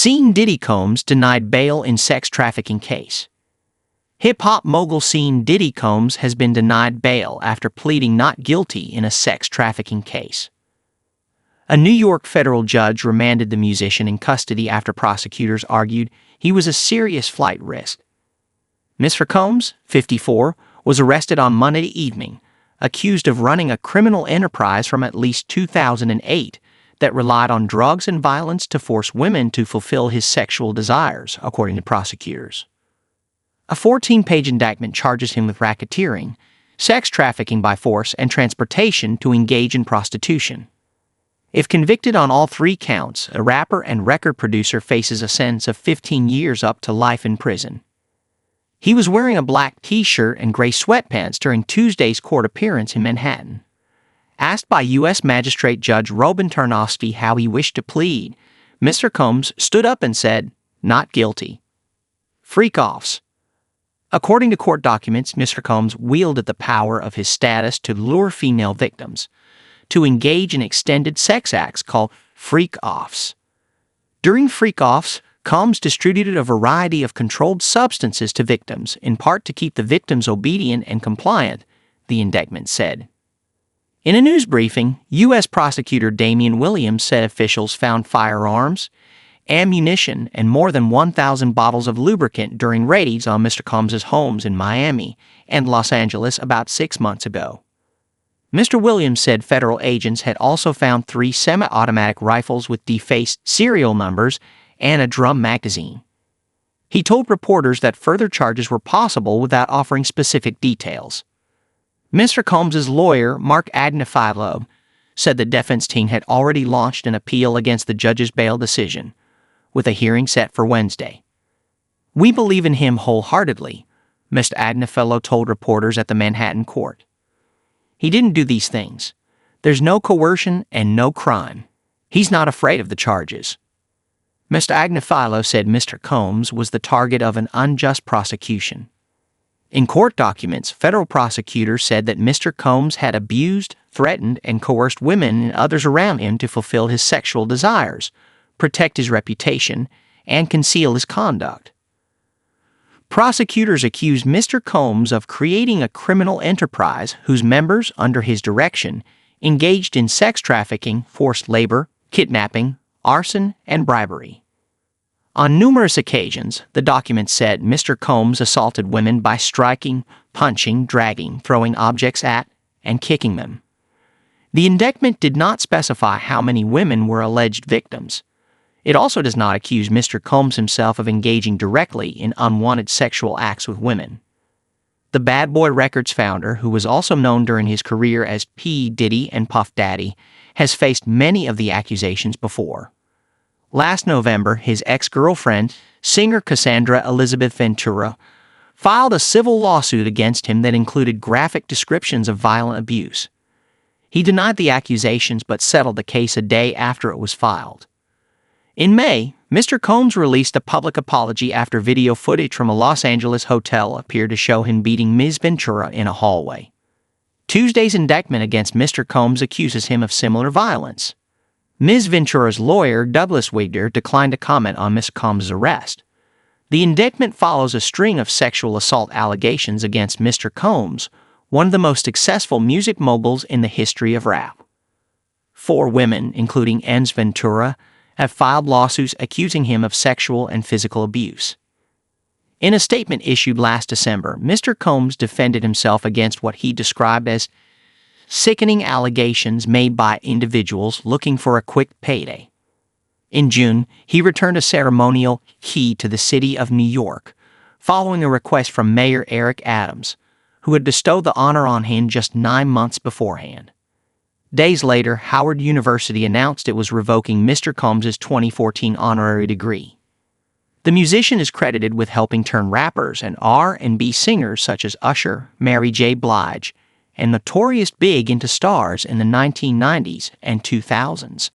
Scene Diddy Combs denied bail in sex trafficking case. Hip-hop mogul Scene Diddy Combs has been denied bail after pleading not guilty in a sex trafficking case. A New York federal judge remanded the musician in custody after prosecutors argued he was a serious flight risk. Mr. Combs, 54, was arrested on Monday evening, accused of running a criminal enterprise from at least 2008 that relied on drugs and violence to force women to fulfill his sexual desires, according to prosecutors. A 14-page indictment charges him with racketeering, sex trafficking by force, and transportation to engage in prostitution. If convicted on all three counts, a rapper and record producer faces a sentence of 15 years up to life in prison. He was wearing a black t-shirt and gray sweatpants during Tuesday's court appearance in Manhattan. Asked by U.S. Magistrate Judge Robin Tarnowski how he wished to plead, Mr. Combs stood up and said, "Not guilty." Freak-offs. According to court documents, Mr. Combs wielded the power of his status to lure female victims to engage in extended sex acts called freak-offs. During freak-offs, Combs distributed a variety of controlled substances to victims, in part to keep the victims obedient and compliant, the indictment said. In a news briefing, U.S. Prosecutor Damian Williams said officials found firearms, ammunition, and more than 1,000 bottles of lubricant during raids on Mr. Combs' homes in Miami and Los Angeles about 6 months ago. Mr. Williams said federal agents had also found 3 semi-automatic rifles with defaced serial numbers and a drum magazine. He told reporters that further charges were possible without offering specific details. Mr. Combs' lawyer, Mark Agnifilo, said the defense team had already launched an appeal against the judge's bail decision, with a hearing set for Wednesday. "We believe in him wholeheartedly," Mr. Agnifilo told reporters at the Manhattan court. "He didn't do these things. There's no coercion and no crime. He's not afraid of the charges." Mr. Agnifilo said Mr. Combs was the target of an unjust prosecution. In court documents, federal prosecutors said that Mr. Combs had abused, threatened, and coerced women and others around him to fulfill his sexual desires, protect his reputation, and conceal his conduct. Prosecutors accused Mr. Combs of creating a criminal enterprise whose members, under his direction, engaged in sex trafficking, forced labor, kidnapping, arson, and bribery. On numerous occasions, the document said Mr. Combs assaulted women by striking, punching, dragging, throwing objects at, and kicking them. The indictment did not specify how many women were alleged victims. It also does not accuse Mr. Combs himself of engaging directly in unwanted sexual acts with women. The Bad Boy Records founder, who was also known during his career as P. Diddy and Puff Daddy, has faced many of the accusations before. Last November, his ex-girlfriend, singer Cassandra Elizabeth Ventura, filed a civil lawsuit against him that included graphic descriptions of violent abuse. He denied the accusations but settled the case a day after it was filed. In May, Mr. Combs released a public apology after video footage from a Los Angeles hotel appeared to show him beating Ms. Ventura in a hallway. Tuesday's indictment against Mr. Combs accuses him of similar violence. Ms. Ventura's lawyer, Douglas Wigder, declined to comment on Mr. Combs' arrest. The indictment follows a string of sexual assault allegations against Mr. Combs, one of the most successful music moguls in the history of rap. 4 women, including Ms. Ventura, have filed lawsuits accusing him of sexual and physical abuse. In a statement issued last December, Mr. Combs defended himself against what he described as sickening allegations made by individuals looking for a quick payday. In June, he returned a ceremonial key to the city of New York, following a request from Mayor Eric Adams, who had bestowed the honor on him just 9 months beforehand. Days later, Howard University announced it was revoking Mr. Combs' 2014 honorary degree. The musician is credited with helping turn rappers and R&B singers such as Usher, Mary J. Blige, and Notorious Big into stars in the 1990s and 2000s.